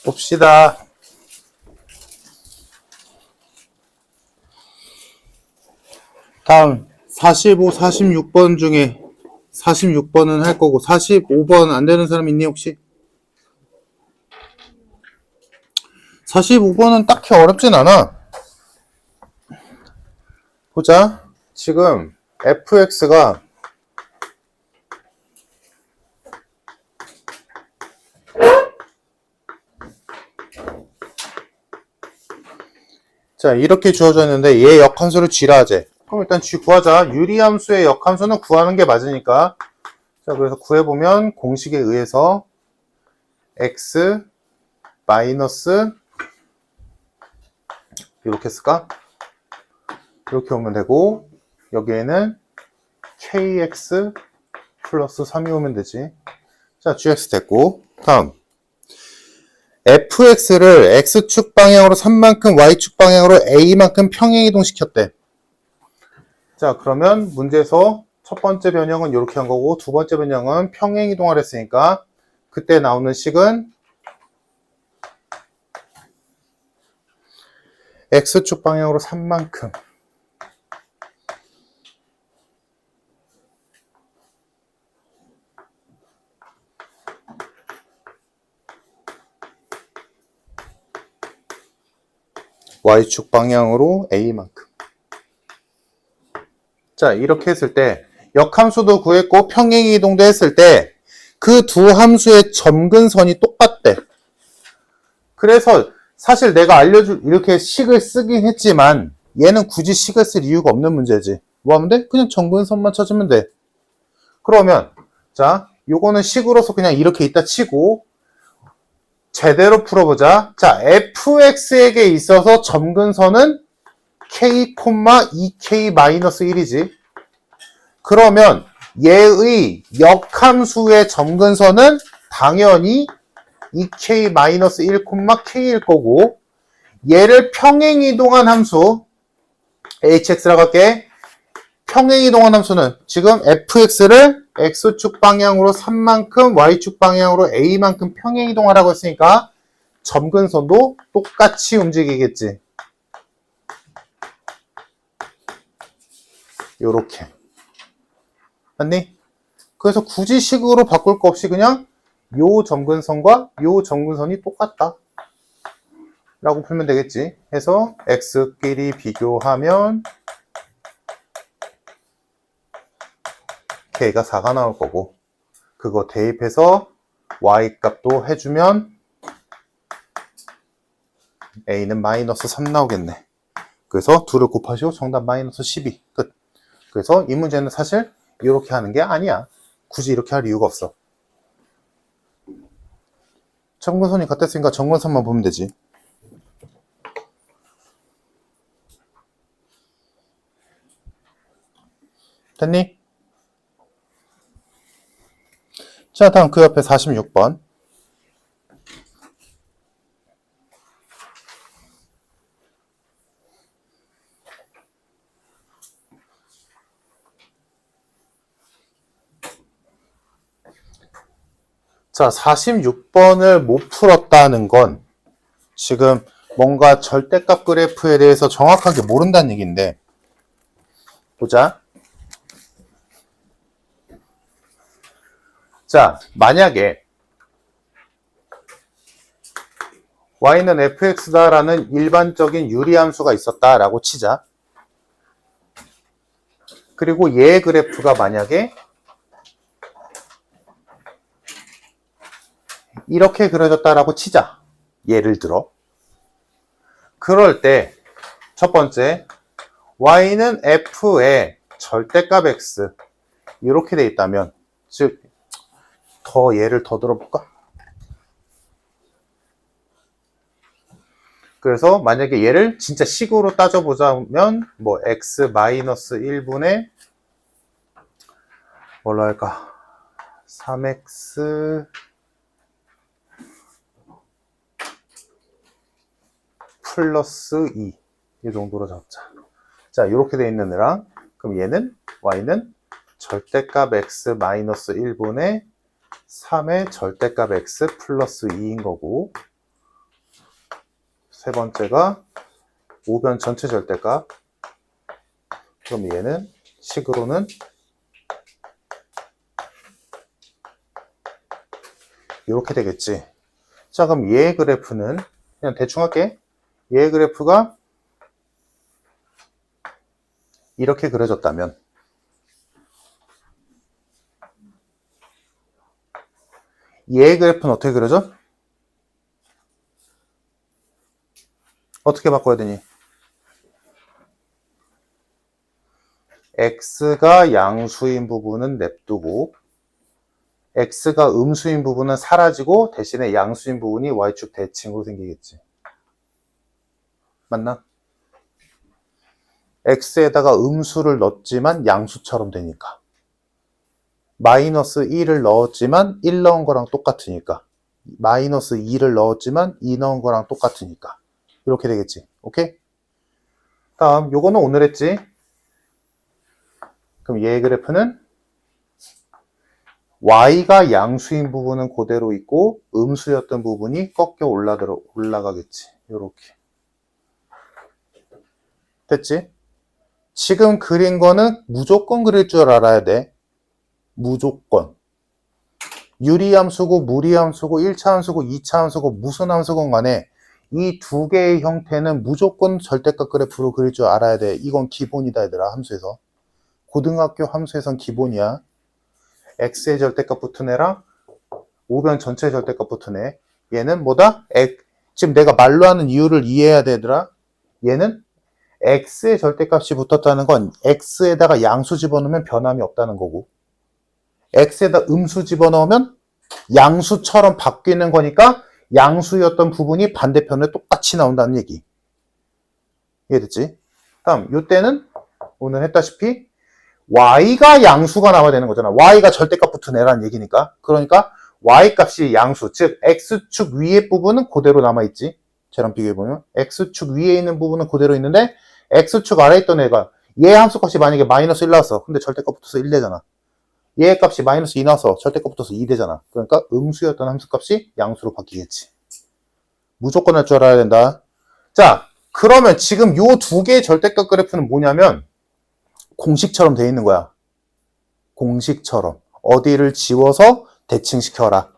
봅시다. 다음 45, 46번 중에 46번은 할 거고 45번 안 되는 사람 있니 혹시? 45번은 딱히 어렵진 않아. 보자. 지금 fx가 자 이렇게 주어져 있는데 얘 역함수를 g라 하재. 그럼 일단 g 구하자. 유리함수의 역함수는 구하는 게 맞으니까. 자 그래서 구해보면 공식에 의해서 x 마이너스 이렇게 쓸까? 이렇게 오면 되고 여기에는 kx 플러스 3이 오면 되지. 자 gx 됐고 다음 fx를 x축 방향으로 3만큼 y축 방향으로 a만큼 평행 이동시켰대. 자 그러면 문제에서 첫 번째 변형은 이렇게 한 거고 두 번째 변형은 평행 이동을 했으니까 그때 나오는 식은 x축 방향으로 3만큼 y축 방향으로 a만큼. 자 이렇게 했을 때 역함수도 구했고 평행 이동도 했을 때 그 두 함수의 점근선이 똑같대. 그래서 사실 내가 알려줄 이렇게 식을 쓰긴 했지만 얘는 굳이 식을 쓸 이유가 없는 문제지. 뭐 하면 돼? 그냥 점근선만 찾으면 돼. 그러면 자 요거는 식으로서 그냥 이렇게 있다 치고 제대로 풀어보자. 자 fx에게 있어서 점근선은 k, 2k-1이지. 그러면 얘의 역함수의 점근선은 당연히 2k-1, k일 거고 얘를 평행이동한 함수 hx라고 할게. 평행이동한 함수는 지금 fx를 x축 방향으로 3만큼 y축 방향으로 a만큼 평행이동하라고 했으니까 점근선도 똑같이 움직이겠지. 요렇게 맞니? 그래서 굳이 식으로 바꿀 거 없이 그냥 요 점근선과 요 점근선이 똑같다 라고 풀면 되겠지. 해서 x끼리 비교하면 k가 4가 나올 거고 그거 대입해서 y 값도 해주면 a는 마이너스 3 나오겠네. 그래서 2를 곱하시고 정답 마이너스 12 끝. 그래서 이 문제는 사실 이렇게 하는 게 아니야. 굳이 이렇게 할 이유가 없어. 점근선이 같았으니까 점근선만 보면 되지. 됐니? 자 다음 그 옆에 46번. 자 46번을 못 풀었다는 건 지금 뭔가 절대값 그래프에 대해서 정확하게 모른다는 얘기인데 보자. 자 만약에 y는 fx다 라는 일반적인 유리함수가 있었다 라고 치자. 그리고 얘의 그래프가 만약에 이렇게 그려졌다라고 치자. 예를 들어. 그럴 때 첫 번째 y는 f의 절대값 x 이렇게 돼 있다면 즉 더 예를 더 들어볼까? 그래서 만약에 얘를 진짜 식으로 따져보자면 뭐 x 마이너스 1분의 뭘로 할까? 3x 플러스 2 이 정도로 잡자. 자 이렇게 돼 있는 애랑 그럼 얘는 y는 절대값 x 마이너스 1분의 3의 절대값 x 플러스 2인 거고 세 번째가 우변 전체 절대값. 그럼 얘는 식으로는 이렇게 되겠지. 자, 그럼 얘의 그래프는 그냥 대충 할게. 얘의 그래프가 이렇게 그려졌다면 얘의 그래프는 어떻게 그려져? 어떻게 바꿔야 되니? x가 양수인 부분은 냅두고 x가 음수인 부분은 사라지고 대신에 양수인 부분이 y축 대칭으로 생기겠지. 맞나? x에다가 음수를 넣었지만 양수처럼 되니까. 마이너스 1을 넣었지만 1 넣은 거랑 똑같으니까. 마이너스 2를 넣었지만 2 넣은 거랑 똑같으니까. 이렇게 되겠지. 오케이? 다음 요거는 오늘 했지. 그럼 얘의 그래프는 y가 양수인 부분은 그대로 있고 음수였던 부분이 꺾여 올라가겠지. 요렇게. 됐지? 지금 그린 거는 무조건 그릴 줄 알아야 돼. 무조건. 유리함수고 무리함수고 1차 함수고 2차 함수고 무슨 함수건 간에 이 두 개의 형태는 무조건 절대값 그래프로 그릴 줄 알아야 돼. 이건 기본이다 얘들아. 함수에서. 고등학교 함수에선 기본이야. x의 절대값 붙은 애랑 우변 전체 절대값 붙은 애. 얘는 뭐다? 지금 내가 말로 하는 이유를 이해해야 되더라. 얘는 x의 절대값이 붙었다는 건 x에다가 양수 집어넣으면 변함이 없다는 거고 x에다 음수 집어넣으면 양수처럼 바뀌는 거니까 양수였던 부분이 반대편에 똑같이 나온다는 얘기. 이해됐지? 다음 이때는 오늘 했다시피 y가 양수가 나와야 되는 거잖아. y가 절대값 붙은 애라는 얘기니까. 그러니까 y값이 양수, 즉 x축 위의 부분은 그대로 남아있지. 쟤랑 비교해보면 x축 위에 있는 부분은 그대로 있는데 x축 아래에 있던 애가 얘 함수값이 만약에 마이너스 1 나왔어. 근데 절대값 붙어서 1 되잖아. 얘 값이 마이너스 2 나와서 절대값 붙어서 2 되잖아. 그러니까 음수였던 함수값이 양수로 바뀌겠지. 무조건 할 줄 알아야 된다. 자, 그러면 지금 요 두 개의 절대값 그래프는 뭐냐면 공식처럼 돼 있는 거야. 공식처럼. 어디를 지워서 대칭시켜라.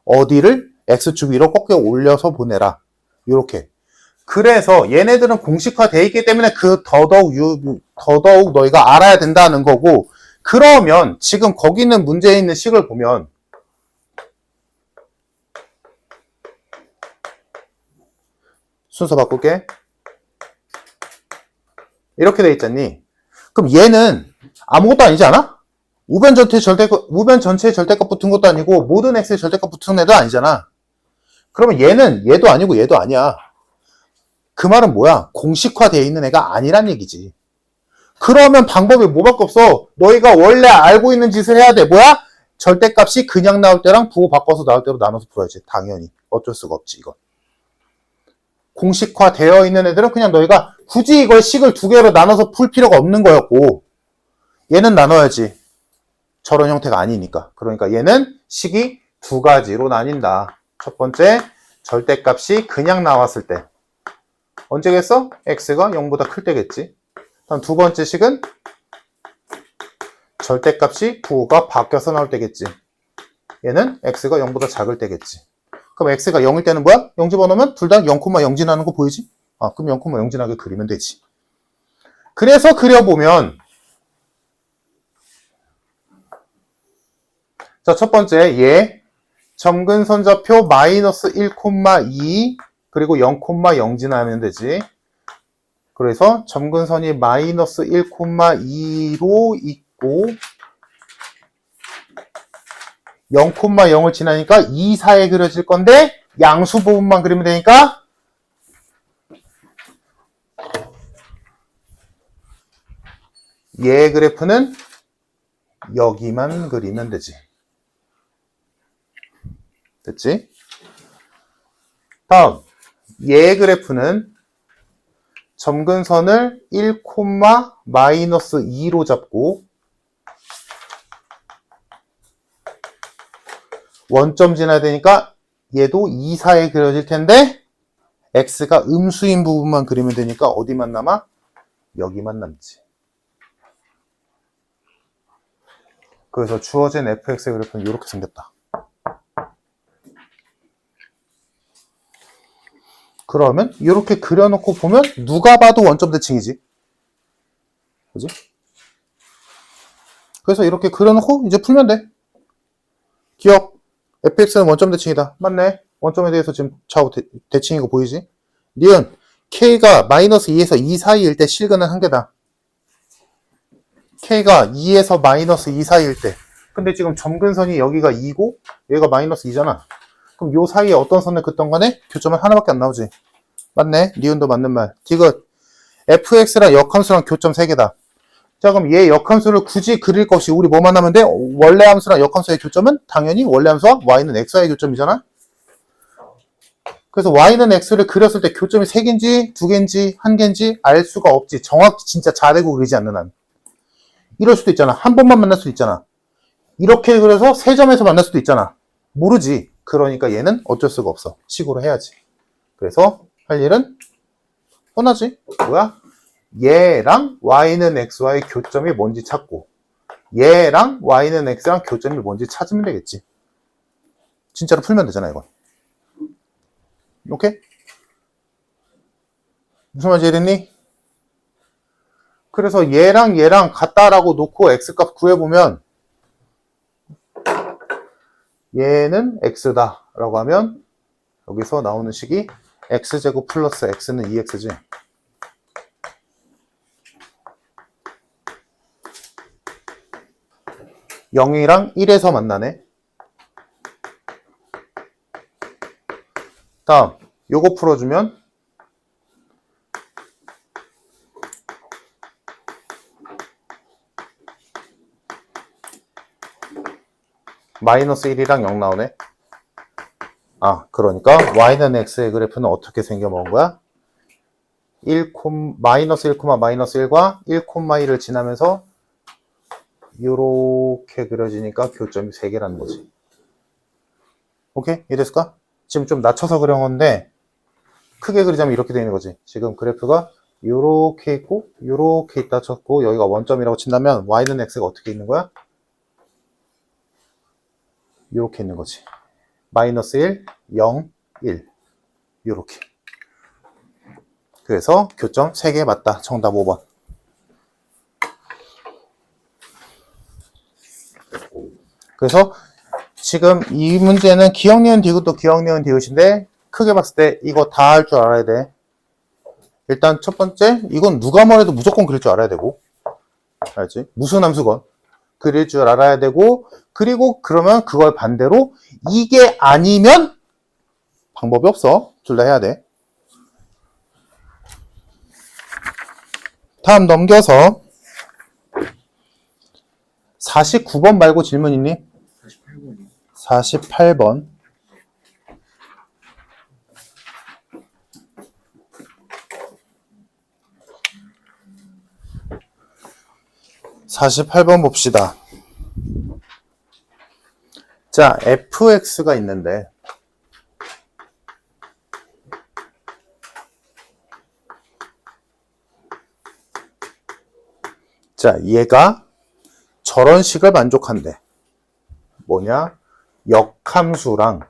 어디를 x축 위로 꺾여 올려서 보내라. 요렇게. 그래서 얘네들은 공식화 돼 있기 때문에 더더욱 너희가 알아야 된다는 거고 그러면 지금 거기 있는 문제에 있는 식을 보면 순서 바꿀게. 이렇게 돼 있잖니. 그럼 얘는 아무것도 아니지 않아? 우변 전체 절대값 붙은 것도 아니고 모든 x의 절대값 붙은 애도 아니잖아. 그러면 얘는 얘도 아니고 얘도 아니야. 그 말은 뭐야? 공식화되어 있는 애가 아니란 얘기지. 그러면 방법이 뭐밖에 없어. 너희가 원래 알고 있는 짓을 해야 돼. 뭐야? 절대값이 그냥 나올 때랑 부호 바꿔서 나올 때로 나눠서 풀어야지. 당연히. 어쩔 수가 없지 이건. 공식화되어 있는 애들은 그냥 너희가 굳이 이걸 식을 두 개로 나눠서 풀 필요가 없는 거였고 얘는 나눠야지. 저런 형태가 아니니까. 그러니까 얘는 식이 두 가지로 나뉜다. 첫 번째, 절대값이 그냥 나왔을 때. 언제겠어? x가 0보다 클 때겠지. 다음 두 번째 식은 절대값이 부호가 바뀌어서 나올 때겠지. 얘는 x가 0보다 작을 때겠지. 그럼 x가 0일 때는 뭐야? 0 집어넣으면 둘 다 0,0 지나는 거 보이지? 아, 그럼 0,0 지나게 그리면 되지. 그래서 그려보면 자, 첫 번째 얘 점근선좌표 마이너스 1,2 그리고 0,0 지나면 되지. 그래서 점근선이 마이너스 1,2로 있고 0,0을 지나니까 2, 4에 그려질 건데 양수 부분만 그리면 되니까 얘 그래프는 여기만 그리면 되지. 됐지? 다음 얘 그래프는 점근선을 1, 마이너스 2로 잡고 원점 지나야 되니까 얘도 2, 4에 그려질 텐데 x가 음수인 부분만 그리면 되니까 어디만 남아? 여기만 남지. 그래서 주어진 fx의 그래프는 이렇게 생겼다. 그러면 이렇게 그려놓고 보면 누가 봐도 원점 대칭이지. 그지? 그래서 이렇게 그려놓고 이제 풀면 돼. 기억. fx는 원점 대칭이다. 맞네. 원점에 대해서 지금 좌우 대칭인 거 보이지? 니은 k가 마이너스 2에서 2 사이일 때 실근은 한 개다. k가 2에서 마이너스 2 사이일 때. 근데 지금 점근선이 여기가 2고 얘가 마이너스 2잖아. 그럼 요 사이에 어떤 선을 긋던 간에 교점은 하나밖에 안 나오지. 맞네. 니은도 맞는 말. 디귿. fx랑 역함수랑 교점 3개다. 자, 그럼 얘 역함수를 굳이 그릴 것이 우리 뭐만 하면 돼? 원래 함수랑 역함수의 교점은 당연히 원래 함수와 y는 x와의 교점이잖아. 그래서 y는 x를 그렸을 때 교점이 3개인지 2개인지 1개인지 알 수가 없지. 정확히 진짜 자대고 그리지 않는 한. 이럴 수도 있잖아. 한 번만 만날 수도 있잖아. 이렇게 그려서 3점에서 만날 수도 있잖아. 모르지. 그러니까 얘는 어쩔 수가 없어. 식으로 해야지. 그래서 할 일은 뻔하지. 뭐야? 얘랑 y는 x와의 교점이 뭔지 찾고 얘랑 y는 x랑 교점이 뭔지 찾으면 되겠지. 진짜로 풀면 되잖아 이건. 오케이? 무슨 말인지 이해됐니? 그래서 얘랑 얘랑 같다라고 놓고 x값 구해보면 얘는 x다 라고 하면 여기서 나오는 식이 x제곱 플러스 x는 2x지. (0이랑) 1에서 만나네. 다음 요거 풀어주면 마이너스 1이랑 0 나오네. 아, 그러니까 y는 x의 그래프는 어떻게 생겨먹은 거야? 마이너스 1, 마이너스 1과 1, 2를 지나면서 이렇게 그려지니까 교점이 3개라는 거지. 오케이? 이해됐을까? 지금 좀 낮춰서 그린 건데 크게 그리자면 이렇게 되는 거지. 지금 그래프가 이렇게 있고 이렇게 있다 쳤고 여기가 원점이라고 친다면 y는 x가 어떻게 있는 거야? 이렇게 있는 거지. 마이너스 1, 0, 1 이렇게. 그래서 교점 3개 맞다. 정답 5번. 그래서 지금 이 문제는 기억, 니은, 디귿도 기억, 니은, 디귿인데 크게 봤을 때 이거 다 할 줄 알아야 돼. 일단 첫 번째, 이건 누가 뭐래도 무조건 그릴 줄 알아야 되고, 알지? 무슨 함수건 그릴 줄 알아야 되고, 그리고 그러면 그걸 반대로 이게 아니면 방법이 없어. 둘 다 해야 돼. 다음 넘겨서 49번 말고 질문 있니? 48번. 48번 봅시다. 자, fx가 있는데 자, 얘가 저런 식을 만족한대. 뭐냐? 역함수랑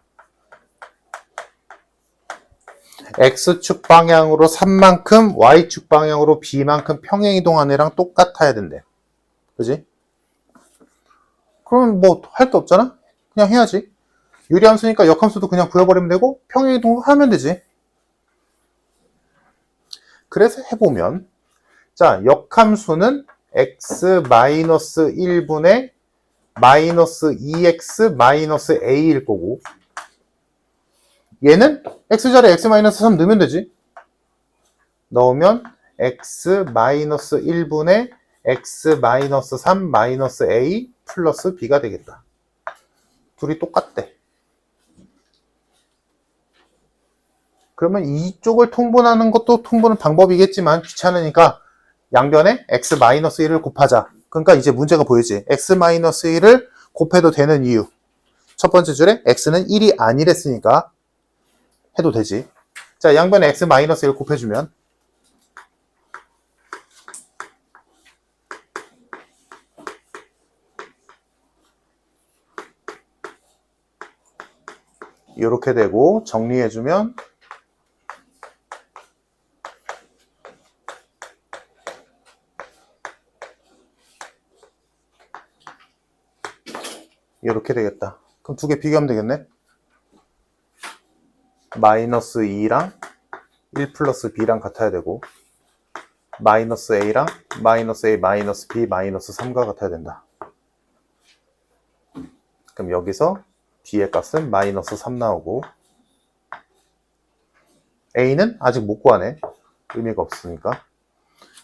x축 방향으로 3만큼 y축 방향으로 b만큼 평행이동한 애랑 똑같아야 된대. 그지? 그럼 뭐 할 게 없잖아? 그냥 해야지. 유리함수니까 역함수도 그냥 구해버리면 되고 평행이동 하면 되지. 그래서 해보면 자, 역함수는 x-1분의 마이너스 2x A일 거고 얘는 x자리에 x-3 넣으면 되지. 넣으면 x-1분의 x-3 A 플러스 b가 되겠다. 둘이 똑같대. 그러면 이쪽을 통분하는 것도 통분은 방법이겠지만 귀찮으니까 양변에 x-1을 곱하자. 그러니까 이제 문제가 보이지. x-1을 곱해도 되는 이유. 첫 번째 줄에 x는 1이 아니랬으니까 해도 되지. 자, 양변에 x-1 곱해주면 이렇게 되고, 정리해주면 이렇게 되겠다. 그럼 두 개 비교하면 되겠네. 마이너스 2랑 1 플러스 b랑 같아야 되고, 마이너스 a랑 마이너스 a 마이너스 b 마이너스 3가 같아야 된다. 그럼 여기서 b의 값은 마이너스 3 나오고, a는 아직 못 구하네. 의미가 없으니까.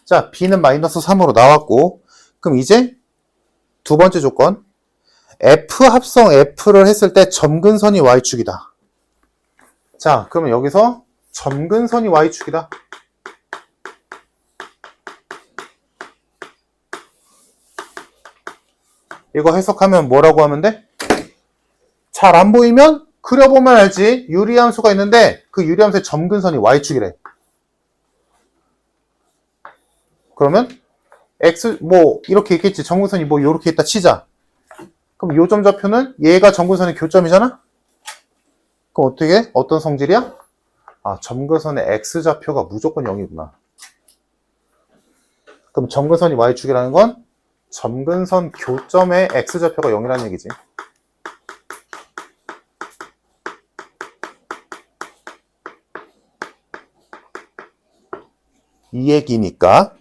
자, b는 마이너스 3으로 나왔고, 그럼 이제 두 번째 조건, f 합성 f를 했을 때 점근선이 y축이다. 자, 그러면 여기서 점근선이 y축이다. 이거 해석하면 뭐라고 하면 돼? 잘 안 보이면 그려보면 알지. 유리함수가 있는데 그 유리함수의 점근선이 y축이래. 그러면 x 뭐 이렇게 있겠지. 점근선이 뭐 이렇게 있다 치자. 그럼 요점 좌표는 얘가 점근선의 교점이잖아? 그럼 어떻게? 어떤 성질이야? 아, 점근선의 x좌표가 무조건 0이구나. 그럼 점근선이 y축이라는 건 점근선 교점의 x좌표가 0이라는 얘기지. 이 얘기니까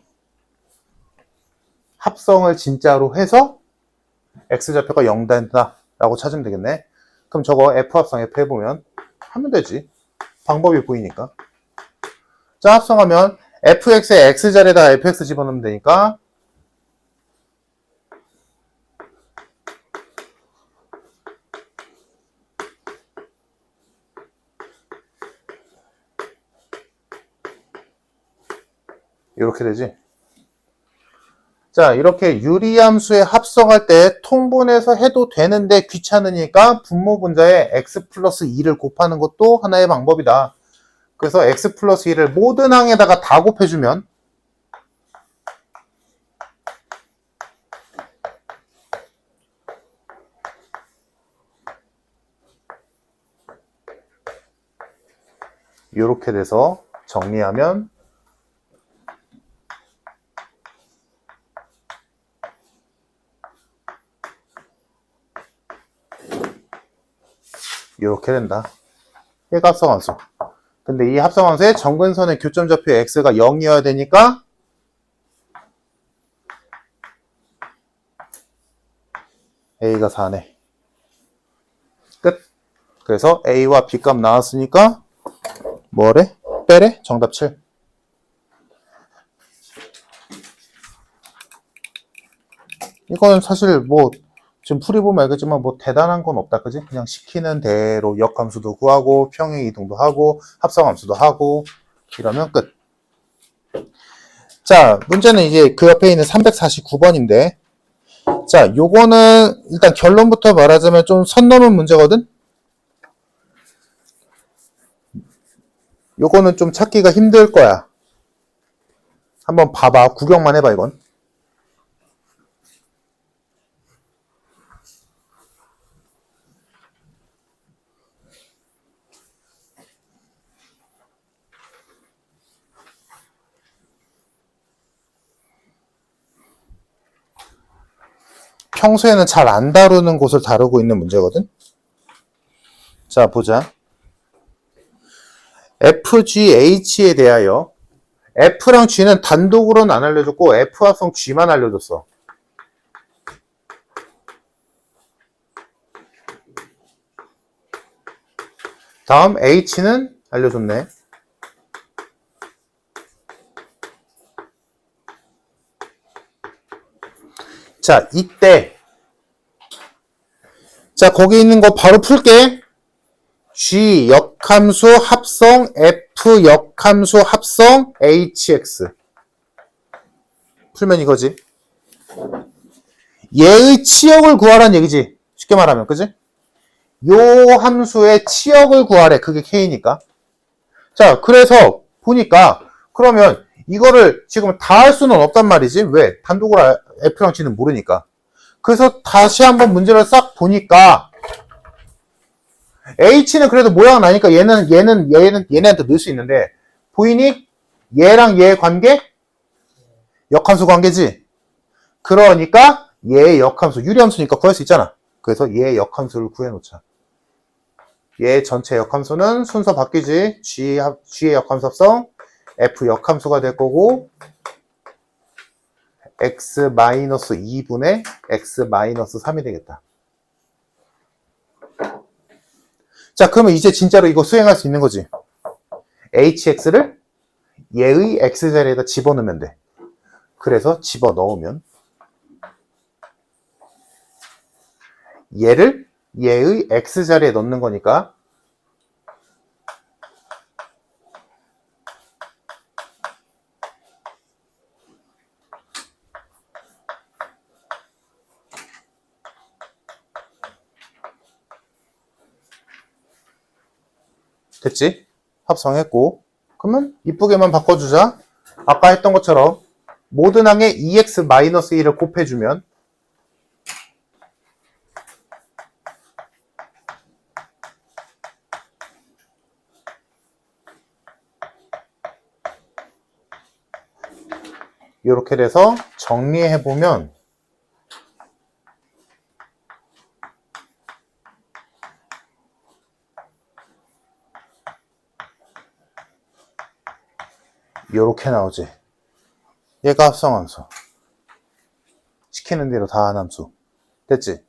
합성을 진짜로 해서 x좌표가 0 된다 라고 찾으면 되겠네. 그럼 저거 f합성 f 해보면 하면 되지. 방법이 보이니까. 자, 합성하면 fx의 x자리에다가 fx 집어넣으면 되니까 이렇게 되지. 자, 이렇게 유리함수에 합성할 때 통분해서 해도 되는데 귀찮으니까 분모 분자에 x 플러스 2를 곱하는 것도 하나의 방법이다. 그래서 x 플러스 2를 모든 항에다가 다 곱해주면 이렇게 돼서 정리하면 이렇게 된다. 얘가 합성함수. 근데 이 합성함수의 점근선의 교점좌표 x가 0이어야 되니까 a가 4네. 끝. 그래서 a와 b 값 나왔으니까 뭐래? 빼래? 정답 7. 이거는 사실 뭐 지금 풀이보면 알겠지만 뭐 대단한 건 없다. 그지? 그냥 시키는 대로 역함수도 구하고 평행 이동도 하고 합성함수도 하고 이러면 끝. 자, 문제는 이제 그 옆에 있는 349번인데 자, 요거는 일단 결론부터 말하자면 좀 선 넘은 문제거든? 요거는 좀 찾기가 힘들 거야. 한번 봐봐. 구경만 해봐, 이건. 평소에는 잘 안 다루는 곳을 다루고 있는 문제거든? 자, 보자. FGH에 대하여 F랑 G는 단독으로는 안 알려줬고 F 합성 G만 알려줬어. 다음 H는 알려줬네. 자, 이때 자, 거기 있는 거 바로 풀게. G 역함수 합성 F 역함수 합성 HX 풀면 이거지. 얘의 치역을 구하라는 얘기지. 쉽게 말하면, 그지? 요 함수의 치역을 구하래. 그게 K니까. 자, 그래서 보니까 그러면 이거를 지금 다 할 수는 없단 말이지. 왜? 단독으로 F랑 G는 모르니까. 그래서 다시 한번 문제를 싹 보니까 H는 그래도 모양은 나니까 얘네한테 넣을 수 있는데 보이니? 얘랑 얘의 관계? 역함수 관계지. 그러니까 얘의 역함수, 유리함수니까 구할 수 있잖아. 그래서 얘의 역함수를 구해놓자. 얘 전체 역함수는 순서 바뀌지. G의 역함수 합성 F 역함수가 될 거고 X-2분의 X-3이 되겠다. 자, 그러면 이제 진짜로 이거 수행할 수 있는 거지. HX를 얘의 X자리에다 집어넣으면 돼. 그래서 집어넣으면 얘를 얘의 X자리에 넣는 거니까 됐지? 합성했고 그러면 이쁘게만 바꿔주자. 아까 했던 것처럼 모든 항에 2x-1을 곱해주면 이렇게 돼서 정리해보면 이렇게 나오지. 얘가 합성함수. 시키는 대로 다 한 함수. 됐지?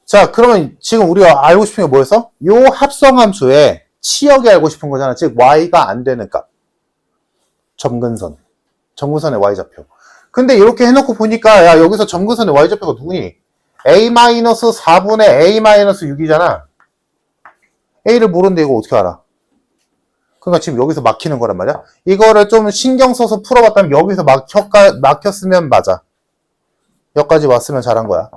자, 그러면 지금 우리가 알고 싶은 게 뭐였어? 요 합성함수의 치역이 알고 싶은 거잖아. 즉 y가 안 되는 값. 점근선의 y좌표. 근데 이렇게 해놓고 보니까 야 여기서 점근선의 y좌표가 누구니? a-4분의 a-6이잖아. a를 모르는데 이거 어떻게 알아? 그러니까 지금 여기서 막히는 거란 말이야. 이거를 좀 신경 써서 풀어봤다면 여기서 막혔으면 맞아. 여기까지 왔으면 잘한 거야.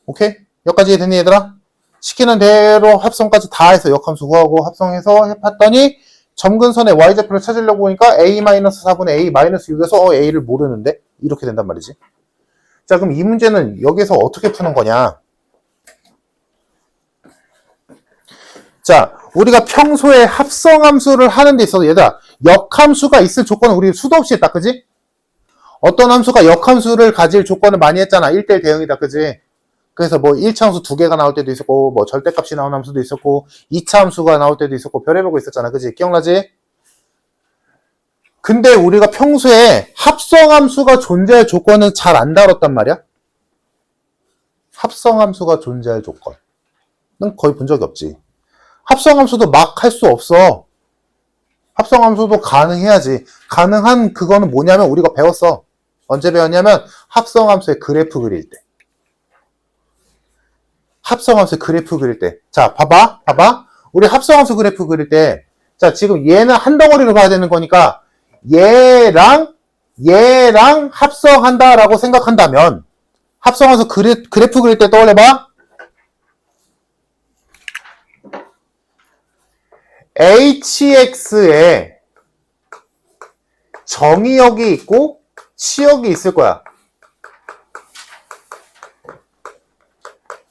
오케이? 여기까지 됐니 얘들아? 시키는 대로 합성까지 다 해서 역함수 구하고 합성해서 해봤더니 점근선의 y좌표를 찾으려고 보니까 a-4분의 a-6에서 a를 모르는데 이렇게 된단 말이지. 자, 그럼 이 문제는 여기서 어떻게 푸는 거냐? 자, 우리가 평소에 합성함수를 하는 데 있어서 얘들아 역함수가 있을 조건은 우리 수도 없이 했다, 그지? 어떤 함수가 역함수를 가질 조건을 많이 했잖아. 1대1 대응이다, 그지? 그래서 뭐 1차 함수 2개가 나올 때도 있었고 뭐 절대값이 나온 함수도 있었고 2차 함수가 나올 때도 있었고 별의별 거 있었잖아, 그지? 기억나지? 근데 우리가 평소에 합성함수가 존재할 조건은 잘 안 다뤘단 말이야. 합성함수가 존재할 조건은 거의 본 적이 없지. 합성함수도 막 할 수 없어. 합성함수도 가능해야지. 가능한 그거는 뭐냐면 우리가 배웠어. 언제 배웠냐면 합성함수의 그래프 그릴 때. 합성함수의 그래프 그릴 때. 자, 봐봐. 우리 합성함수 그래프 그릴 때. 자, 지금 얘는 한 덩어리로 봐야 되는 거니까 얘랑 합성한다라고 생각한다면 합성함수 그래프 그릴 때 떠올려봐. hx에 정의역이 있고 치역이 있을 거야.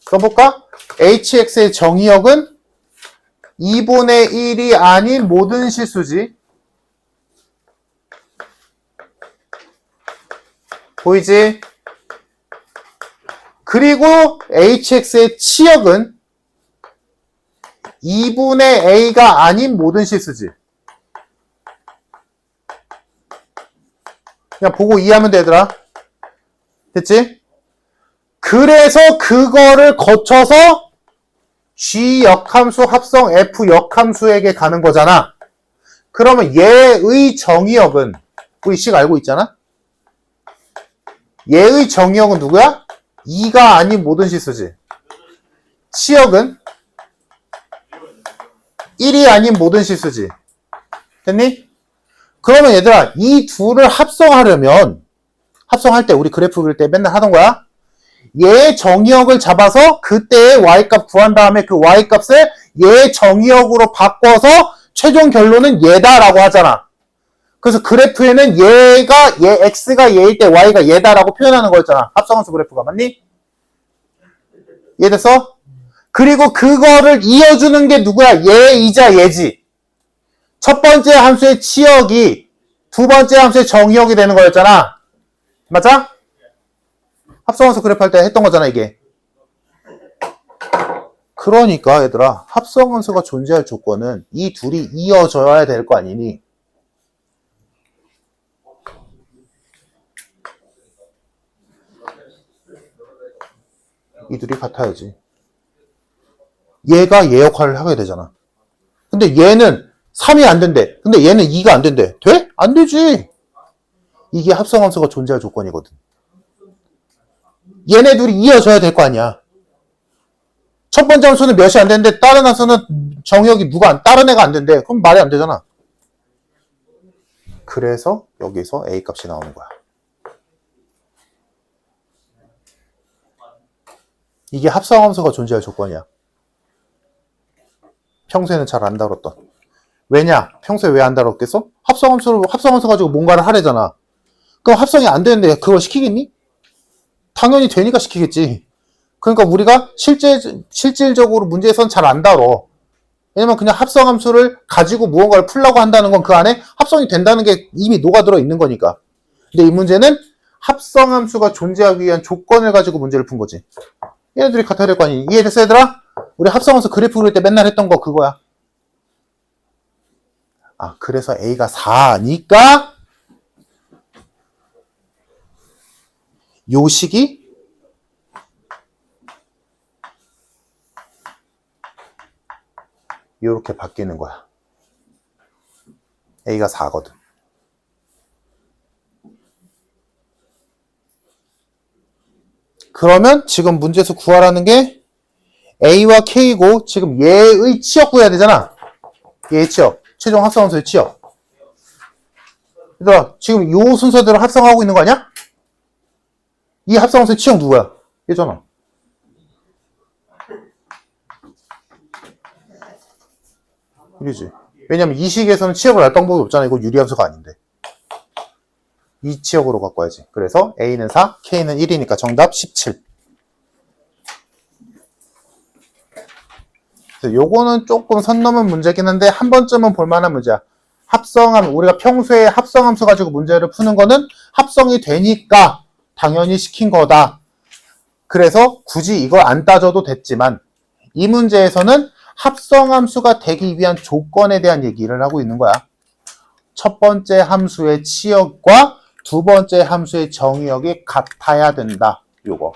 써볼까? hx의 정의역은 2분의 1이 아닌 모든 실수지. 보이지? 그리고 hx의 치역은 2분의 a가 아닌 모든 실수지. 그냥 보고 이해하면 되더라. 됐지? 그래서 그거를 거쳐서 G 역함수 합성 F 역함수에게 가는 거잖아. 그러면 얘의 정의역은 우리 식 알고 있잖아? 얘의 정의역은 누구야? 2가 아닌 모든 실수지. 치역은 1이 아닌 모든 실수지. 됐니? 그러면 얘들아 이 둘을 합성하려면 합성할 때 우리 그래프 그릴 때 맨날 하던 거야. 얘의 정의역을 잡아서 그때의 y값 구한 다음에 그 y값을 얘의 정의역으로 바꿔서 최종 결론은 얘다라고 하잖아. 그래서 그래프에는 얘 x가 얘일 때 y가 얘다라고 표현하는 거였잖아. 합성함수 그래프가. 맞니? 이해됐어? 그리고 그거를 이어주는 게 누구야? 얘이자 얘지. 첫 번째 함수의 치역이 두 번째 함수의 정의역이 되는 거였잖아. 맞아? 합성함수 그래프 할 때 했던 거잖아, 이게. 그러니까 얘들아, 합성함수가 존재할 조건은 이 둘이 이어져야 될 거 아니니? 이 둘이 같아야지. 얘가 얘 역할을 하게 되잖아. 근데 얘는 3이 안 된대. 근데 얘는 2가 안 된대. 돼? 안 되지. 이게 합성함수가 존재할 조건이거든. 얘네 둘이 이어져야 될 거 아니야. 첫 번째 함수는 몇이 안 되는데 다른 함수는 정의역이 다른 애가 안 된대. 그럼 말이 안 되잖아. 그래서 여기서 A 값이 나오는 거야. 이게 합성함수가 존재할 조건이야. 평소에는 잘 안 다뤘던. 왜냐? 평소에 왜 안 다뤘겠어? 합성함수 가지고 뭔가를 하래잖아. 그럼 합성이 안 되는데 그걸 시키겠니? 당연히 되니까 시키겠지. 그러니까 우리가 실질적으로 문제에선 잘 안 다뤄. 왜냐면 그냥 합성함수를 가지고 무언가를 풀려고 한다는 건 그 안에 합성이 된다는 게 이미 녹아들어 있는 거니까. 근데 이 문제는 합성함수가 존재하기 위한 조건을 가지고 문제를 푼 거지. 얘네들이 같아야 될 거 아니니? 이해됐어, 얘들아? 우리 합성함수 그래프 그릴 때 맨날 했던 거 그거야. 아, 그래서 A가 4니까 요 식이 이렇게 바뀌는 거야. A가 4거든. 그러면 지금 문제에서 구하라는 게 A와 K고 지금 얘의 치역 구해야 되잖아. 얘의 치역. 최종 합성함수의 치역. 얘들아, 지금 요 순서대로 합성하고 있는 거 아니야? 이 합성함수의 치역 누구야? 얘잖아. 이러지. 왜냐면 이 식에서는 치역을 알 방법이 없잖아. 이거 유리함수가 아닌데. 이 치역으로 갖고 와야지. 그래서 A는 4, K는 1이니까 정답 17. 요거는 조금 선 넘은 문제긴 한데 한 번쯤은 볼만한 문제야. 우리가 평소에 합성함수 가지고 문제를 푸는 거는 합성이 되니까 당연히 시킨 거다. 그래서 굳이 이걸 안 따져도 됐지만 이 문제에서는 합성함수가 되기 위한 조건에 대한 얘기를 하고 있는 거야. 첫 번째 함수의 치역과 두 번째 함수의 정의역이 같아야 된다. 요거.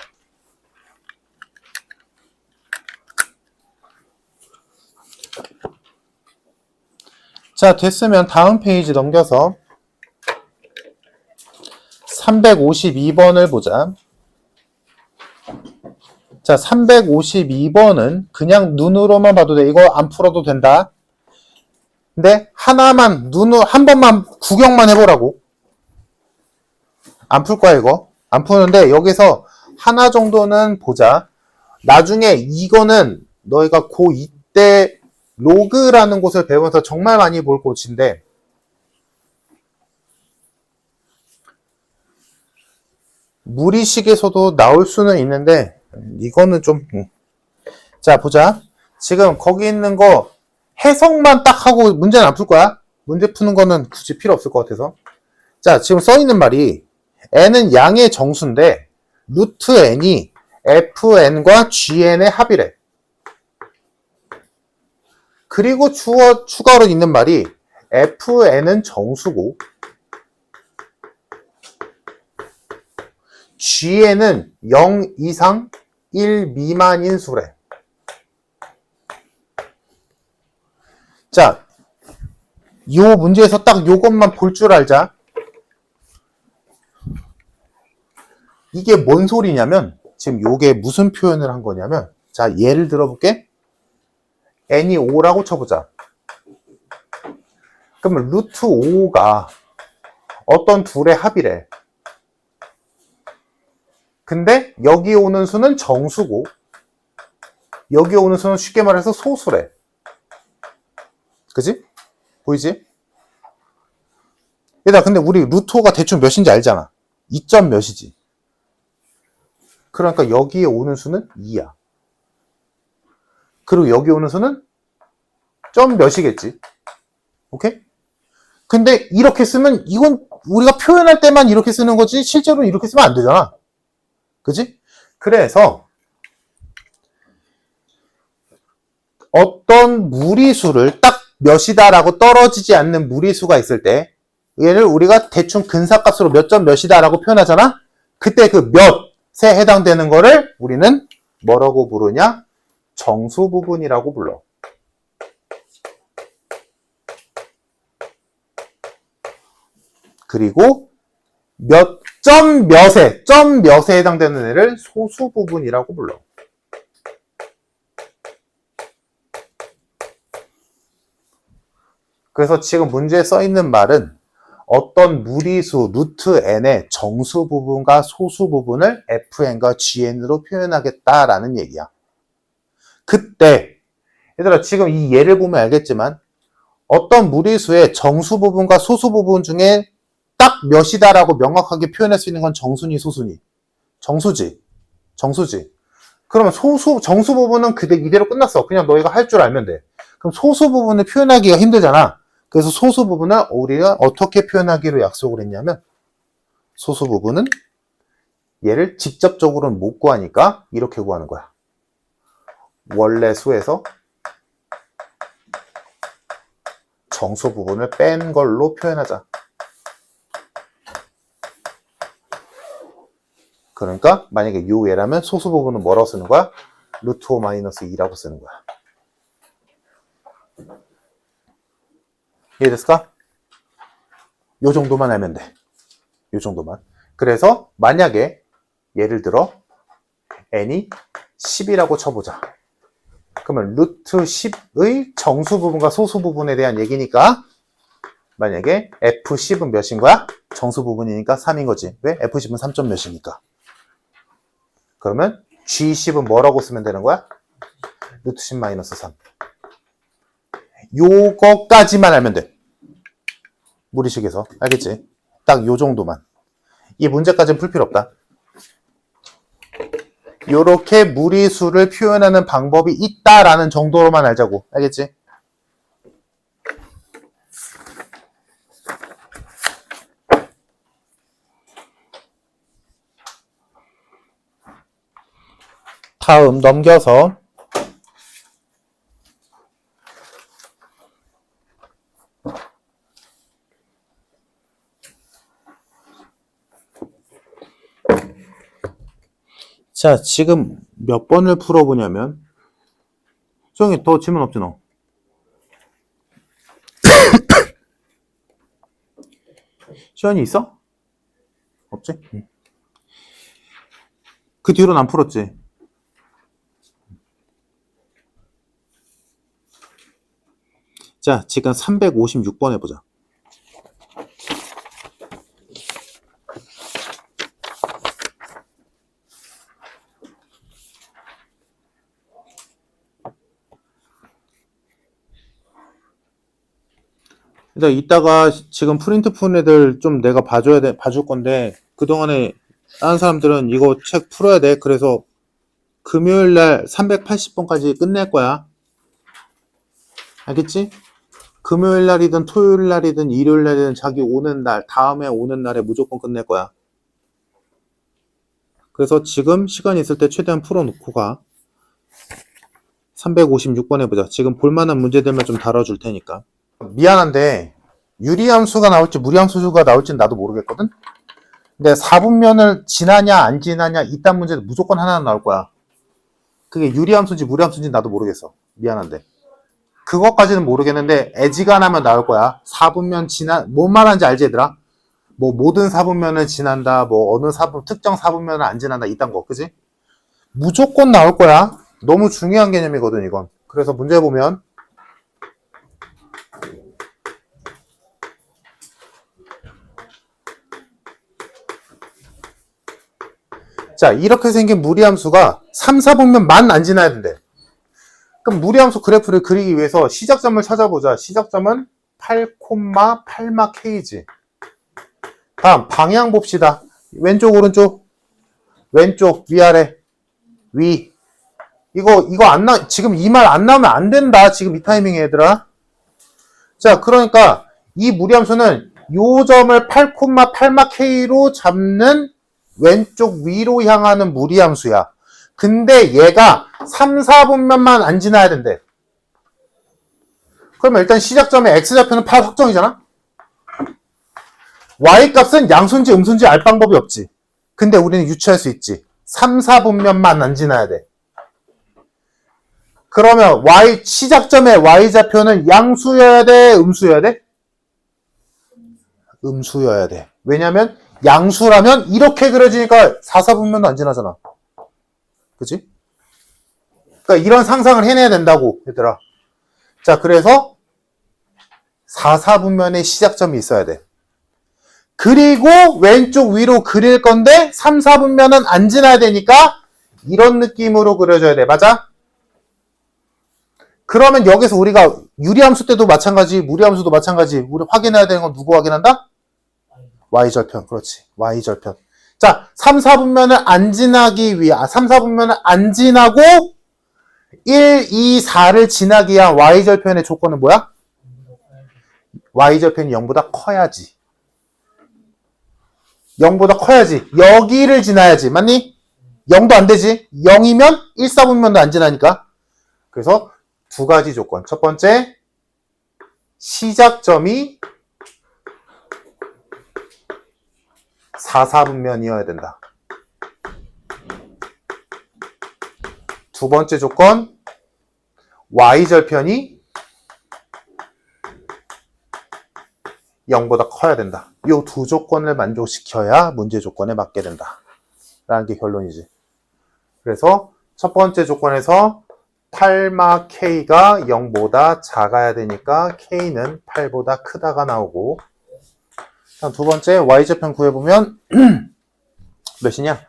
자, 됐으면 다음 페이지 넘겨서 352번을 보자. 자, 352번은 그냥 눈으로만 봐도 돼. 이거 안 풀어도 된다. 근데 한 번만 구경만 해보라고. 안 풀 거야, 이거. 안 푸는데 여기서 하나 정도는 보자. 나중에 이거는 너희가 고2 때 로그라는 곳을 배우면서 정말 많이 볼 곳인데 무리식에서도 나올 수는 있는데 이거는 좀 자, 보자. 지금 거기 있는 거 해석만 딱 하고 문제는 안 풀 거야. 문제 푸는 거는 굳이 필요 없을 것 같아서. 자, 지금 써 있는 말이 n은 양의 정수인데 루트 n이 fn과 gn의 합이래. 그리고 추가로 있는 말이 fn은 정수고 gn은 0 이상 1 미만인 수래. 자, 요 문제에서 딱 요것만 볼 줄 알자. 이게 뭔 소리냐면 지금 요게 무슨 표현을 한 거냐면 자, 예를 들어볼게. n이 5라고 쳐보자. 그러면 루트 5가 어떤 둘의 합이래. 근데 여기 오는 수는 정수고 여기 오는 수는 쉽게 말해서 소수래. 그지? 보이지? 얘들아, 근데 우리 루트5가 대충 몇인지 알잖아. 2점 몇이지. 그러니까 여기에 오는 수는 2야. 그리고 여기 오는 수는 점 몇이겠지. 오케이? 근데 이렇게 쓰면 이건 우리가 표현할 때만 이렇게 쓰는 거지 실제로 이렇게 쓰면 안 되잖아. 그지? 그래서 어떤 무리수를 딱 몇이다라고 떨어지지 않는 무리수가 있을 때 얘를 우리가 대충 근사값으로 몇 점 몇이다라고 표현하잖아. 그때 그 몇에 해당되는 거를 우리는 뭐라고 부르냐? 정수 부분이라고 불러. 그리고 몇 점 몇에 해당되는 애를 소수 부분이라고 불러. 그래서 지금 문제에 써 있는 말은 어떤 무리수 루트 n의 정수 부분과 소수 부분을 fn과 gn으로 표현하겠다라는 얘기야. 그때 얘들아 지금 이 예를 보면 알겠지만 어떤 무리수의 정수 부분과 소수 부분 중에 딱 몇이다라고 명확하게 표현할 수 있는 건 정수니 소수니? 정수지. 그러면 정수 부분은 이대로 끝났어. 그냥 너희가 할 줄 알면 돼. 그럼 소수 부분을 표현하기가 힘들잖아. 그래서 소수 부분을 우리가 어떻게 표현하기로 약속을 했냐면 소수 부분은 얘를 직접적으로는 못 구하니까 이렇게 구하는 거야. 원래 수에서 정수 부분을 뺀 걸로 표현하자. 그러니까 만약에 요 얘라면 소수 부분은 뭐라고 쓰는 거야? 루트 5 마이너스 2라고 쓰는 거야. 이해됐을까? 요 정도만 알면 돼. 요 정도만. 그래서 만약에 예를 들어 n이 10이라고 쳐보자. 그러면 루트 10의 정수 부분과 소수 부분에 대한 얘기니까 만약에 F10은 몇인 거야? 정수 부분이니까 3인 거지. 왜? F10은 3점 몇이니까. 그러면 G10은 뭐라고 쓰면 되는 거야? 루트 10 마이너스 3. 요거까지만 알면 돼. 무리식에서. 알겠지? 딱 요 정도만. 이 문제까지는 풀 필요 없다. 요렇게 무리수를 표현하는 방법이 있다라는 정도로만 알자고. 알겠지? 다음 넘겨서 자, 지금 몇 번을 풀어보냐면 수영이 더 질문 없지 너? 시연이 있어? 없지? 그 뒤로는 안 풀었지? 자, 지금 356번 해보자. 일단 이따가 지금 프린트 푼 애들 좀 내가 봐줄 건데 그동안에 다른 사람들은 이거 책 풀어야 돼. 그래서 금요일날 380번까지 끝낼 거야. 알겠지? 금요일날이든 토요일날이든 일요일날이든 자기 오는 날, 다음에 오는 날에 무조건 끝낼 거야. 그래서 지금 시간 있을 때 최대한 풀어놓고 가. 356번 해보자. 지금 볼만한 문제들만 좀 다뤄줄 테니까. 미안한데 유리함수가 나올지 무리함수가 나올지는 나도 모르겠거든? 근데 4분면을 지나냐 안 지나냐 이딴 문제도 무조건 하나는 나올 거야. 그게 유리함수인지 무리함수인지 나도 모르겠어. 미안한데. 그것까지는 모르겠는데 애지간하면 나올 거야. 4분면 뭔 말하는지 알지 얘들아? 뭐 모든 4분면을 지난다, 뭐 어느 특정 4분면을 안 지난다 이딴 거, 그지? 무조건 나올 거야. 너무 중요한 개념이거든 이건. 그래서 문제 보면 자, 이렇게 생긴 무리함수가 3, 4분면만 안 지나야 된대. 그럼 무리함수 그래프를 그리기 위해서 시작점을 찾아보자. 시작점은 8,8마 K지. 다음 방향 봅시다. 왼쪽 오른쪽. 왼쪽 위아래 위. 이거 안 나, 지금 이 말 안 나오면 안 된다. 지금 이 타이밍에 얘들아. 자, 그러니까 이 무리함수는 요 점을 8,8마 K로 잡는 왼쪽 위로 향하는 무리함수야. 근데 얘가 3, 4분면만 안 지나야 된대. 그러면 일단 시작점의 X좌표는 8 확정이잖아? Y값은 양수인지 음수인지 알 방법이 없지. 근데 우리는 유추할 수 있지. 3, 4분면만 안 지나야 돼. 그러면 시작점의 Y좌표는 양수여야 돼? 음수여야 돼? 음수여야 돼. 왜냐면 양수라면 이렇게 그려지니까 4, 4분면도 안 지나잖아. 그치? 그러니까 이런 상상을 해내야 된다고, 얘들아. 자, 그래서 4, 4분면의 시작점이 있어야 돼. 그리고 왼쪽 위로 그릴 건데 3, 4분면은 안 지나야 되니까 이런 느낌으로 그려줘야 돼. 맞아? 그러면 여기서 우리가 유리함수 때도 마찬가지, 무리함수도 마찬가지. 우리 확인해야 되는 건 누구 확인한다? Y절편. 그렇지. Y절편. 자, 3, 4분면을 안 지나기 위해, 3, 4분면을 안 지나고 1, 2, 4를 지나기 위한 Y절편의 조건은 뭐야? Y절편이 0보다 커야지. 0보다 커야지. 여기를 지나야지. 맞니? 0도 안 되지. 0이면 1, 4분면도 안 지나니까. 그래서 두 가지 조건. 첫 번째, 시작점이 4, 4분면이어야 된다. 두 번째 조건, Y절편이 0보다 커야 된다. 이 두 조건을 만족시켜야 문제 조건에 맞게 된다. 라는 게 결론이지. 그래서 첫 번째 조건에서 8마 K가 0보다 작아야 되니까 K는 8보다 크다가 나오고, 다음 두 번째 Y절편 구해보면 몇이냐?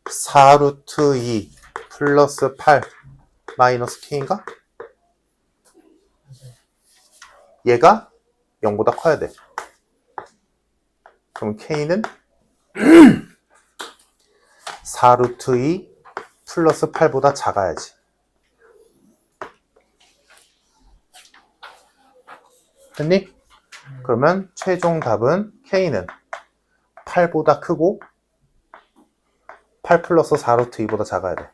4루트 2 플러스 8 마이너스 K인가? 얘가 0보다 커야 돼. 그럼 K는 4루트 2 플러스 8보다 작아야지. 됐니? 그러면 최종 답은 K는 8보다 크고 8 플러스 4루트 2보다 작아야 돼.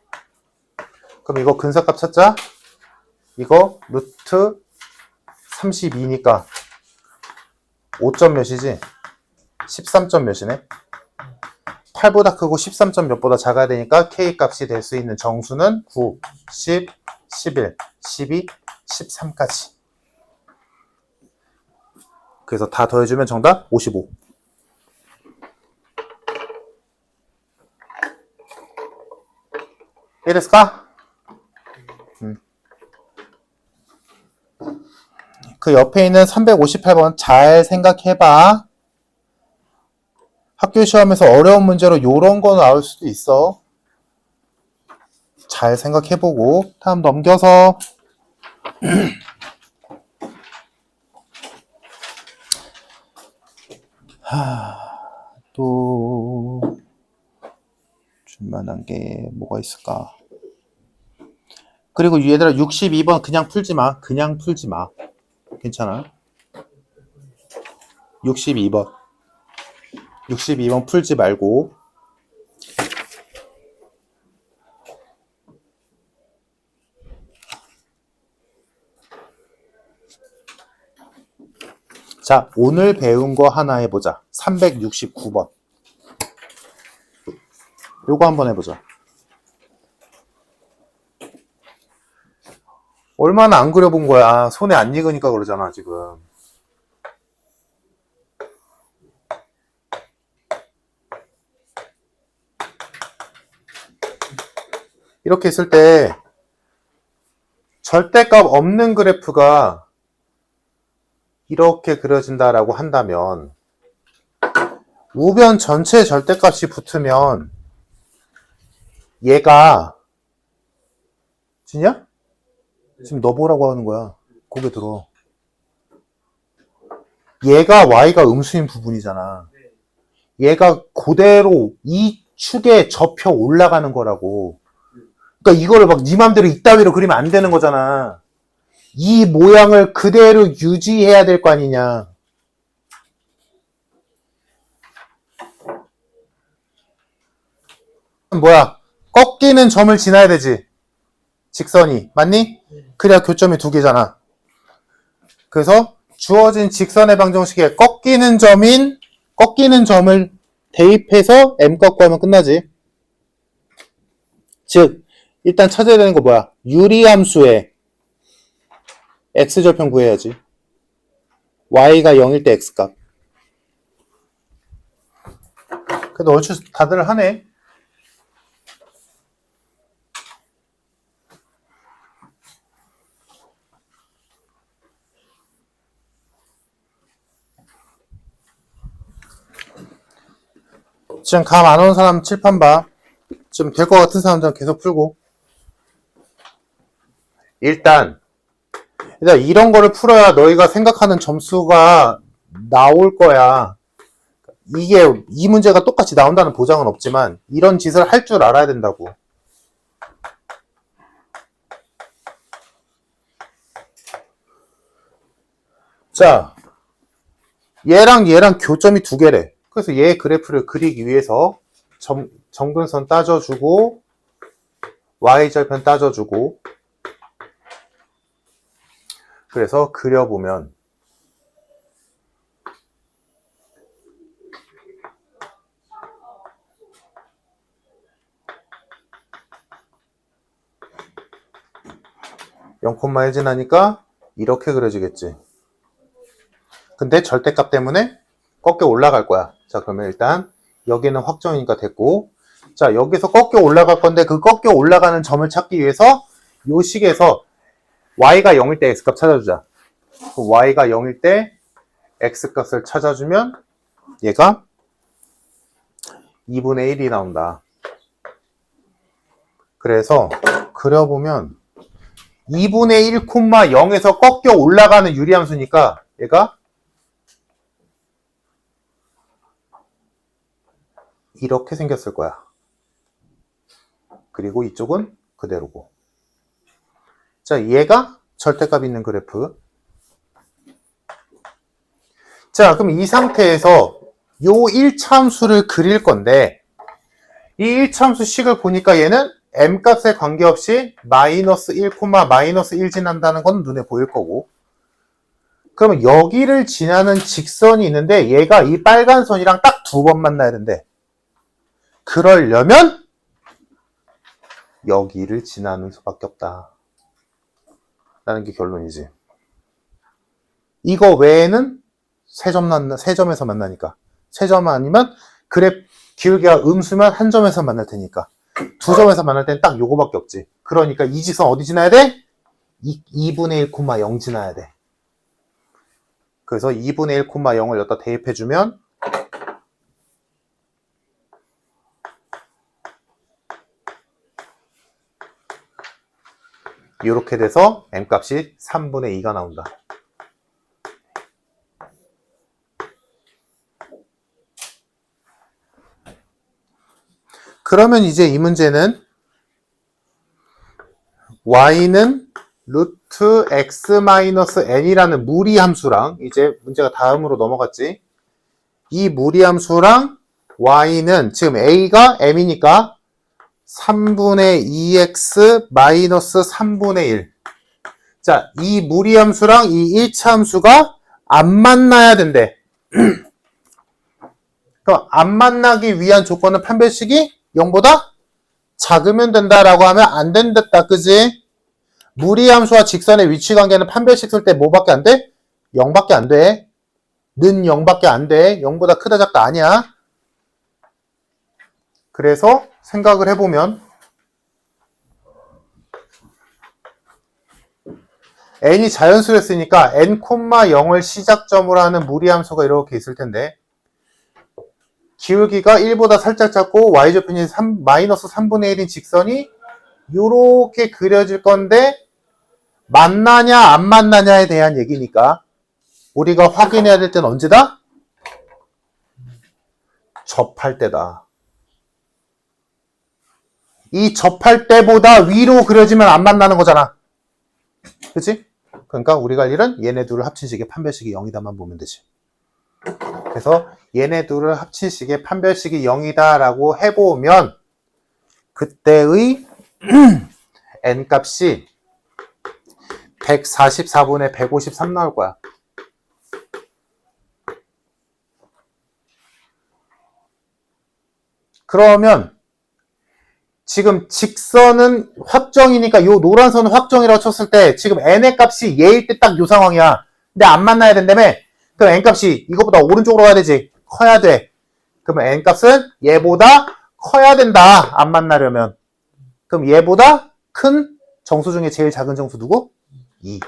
그럼 이거 근사값 찾자. 이거 루트 32니까 5점 몇이지? 13점 몇이네? 8보다 크고 13점 몇보다 작아야 되니까 K값이 될 수 있는 정수는 9, 10, 11, 12, 13까지. 그래서 다 더해주면 정답 55. 이랬을까? 그 옆에 있는 358번 잘 생각해봐. 학교 시험에서 어려운 문제로 요런 거 나올 수도 있어. 잘 생각해보고 다음 넘겨서 또 줄만한 게 뭐가 있을까? 그리고 얘들아 62번 그냥 풀지 마. 그냥 풀지 마. 괜찮아. 62번. 62번 풀지 말고. 자, 오늘 배운 거 하나 해보자. 369번. 요거 한번 해보자. 얼마나 안 그려본 거야. 손에 안 익으니까 그러잖아, 지금. 이렇게 있을 때 절대값 없는 그래프가 이렇게 그려진다라고 한다면 우변 전체 절대값이 붙으면 얘가 진이야? 지금 너 뭐라고 하는 거야? 고개 들어. 얘가 y가 음수인 부분이잖아. 얘가 그대로 이 축에 접혀 올라가는 거라고. 그러니까 이거를 막 네 맘대로 이따위로 그리면 안 되는 거잖아. 이 모양을 그대로 유지해야 될 거 아니냐. 뭐야? 꺾이는 점을 지나야 되지. 직선이. 맞니? 그래야 교점이 두 개잖아. 그래서 주어진 직선의 방정식에 꺾이는 점을 대입해서 m값 구하면 끝나지. 즉 일단 찾아야 되는 거 뭐야? 유리함수의 x절편 구해야지. y가 0일 때 x값. 그래도 얼추 다들 하네. 지금 감 안 오는 사람 칠판 봐. 좀 될 것 같은 사람들은 계속 풀고. 일단 이런 거를 풀어야 너희가 생각하는 점수가 나올 거야. 이게 이 문제가 똑같이 나온다는 보장은 없지만 이런 짓을 할 줄 알아야 된다고. 자, 얘랑 교점이 두 개래. 그래서 얘 그래프를 그리기 위해서 점근선 따져주고 y절편 따져주고 그래서 그려보면 (0,1) 지나니까 이렇게 그려지겠지. 근데 절대값 때문에 꺾여 올라갈 거야. 자, 그러면 일단 여기는 확정이니까 됐고, 자, 여기서 꺾여 올라갈 건데 그 꺾여 올라가는 점을 찾기 위해서 요 식에서 y가 0일 때 x값 찾아주자. y가 0일 때 x값을 찾아주면 얘가 2분의 1이 나온다. 그래서 그려보면 2분의 1, 0에서 꺾여 올라가는 유리함수니까 얘가 이렇게 생겼을 거야. 그리고 이쪽은 그대로고. 자, 얘가 절대값 있는 그래프. 자, 그럼 이 상태에서 요 1차함수를 그릴 건데 이 1차함수 식을 보니까 얘는 m값에 관계없이 마이너스 1, 마이너스 1 지난다는 건 눈에 보일 거고, 그러면 여기를 지나는 직선이 있는데 얘가 이 빨간 선이랑 딱 두 번 만나야 된대. 그러려면 여기를 지나는 수밖에 없다 라는 게 결론이지. 이거 외에는 세 점에서 만나니까. 세 점 아니면 기울기가 음수면 한 점에서 만날 테니까. 두 점에서 만날 때는 딱 요거밖에 없지. 그러니까 이 직선 어디 지나야 돼? 2분의 1, 0 지나야 돼. 그래서 2분의 1, 0을 여기다 대입해주면 이렇게 돼서 m값이 3분의 2가 나온다. 그러면 이제 이 문제는 y는 루트 x-n이라는 무리함수랑, 이제 문제가 다음으로 넘어갔지. 이 무리함수랑 y는 지금 a가 m이니까 3분의 2x 마이너스 3분의 1. 자, 이 무리함수랑 이 1차 함수가 안 만나야 된대. 그럼 안 만나기 위한 조건은 판별식이 0보다 작으면 된다라고 하면 안 된다, 그지? 무리함수와 직선의 위치 관계는 판별식 쓸 때 뭐밖에 안 돼? 0밖에 안 돼. 는 0밖에 안 돼. 0보다 크다 작다 아니야. 그래서 생각을 해보면 n이 자연수였으니까 n, 0을 시작점으로 하는 무리함수가 이렇게 있을 텐데, 기울기가 1보다 살짝 작고 y좌편이 마이너스 3분의 1인 직선이 요렇게 그려질 건데 만나냐 안 만나냐에 대한 얘기니까 우리가 확인해야 될 때는 언제다? 접할 때다. 이 접할 때보다 위로 그려지면 안 만나는 거잖아. 그치? 그러니까 우리가 할 일은 얘네 둘을 합친 식의 판별식이 0이다만 보면 되지. 그래서 얘네 둘을 합친 식의 판별식이 0이다 라고 해보면 그때의 n값이 144분의 153 나올 거야. 그러면 지금 직선은 확정이니까 요 노란 선은 확정이라고 쳤을 때 지금 n의 값이 얘일 때 딱 요 상황이야. 근데 안 만나야 된다며? 그럼 n 값이 이거보다 오른쪽으로 가야 되지. 커야 돼. 그러면 n 값은 얘보다 커야 된다. 안 만나려면. 그럼 얘보다 큰 정수 중에 제일 작은 정수 누구? 2.